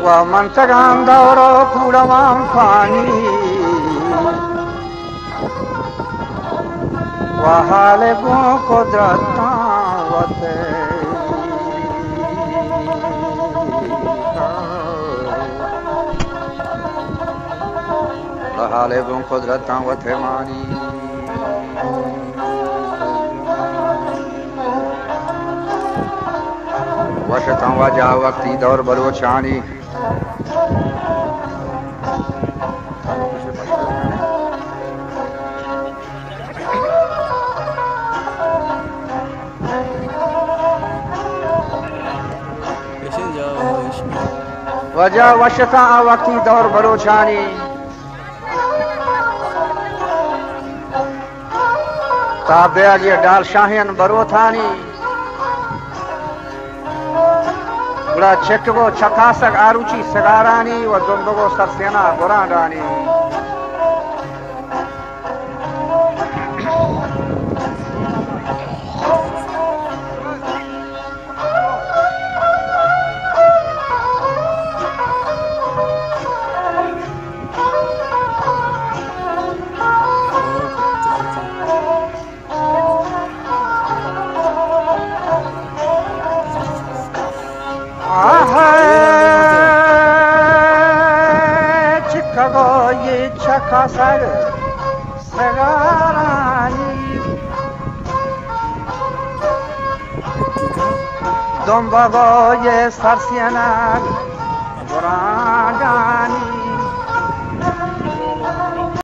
Mantagan d'oro curavan fani Wahale bon kodratan wate Wahale bon kodratan wate mani Washatan wajah wakti daur balochani वजह वशता वक्ती दौर बलोचानी ताबे ये डाल शाहियन बरोथानी बड़ा चटगो छकासक आरुचि सगारानी व दुंबगो सरसेना बुराडानी Kasar sagarani Dombago ye sarsiana Buran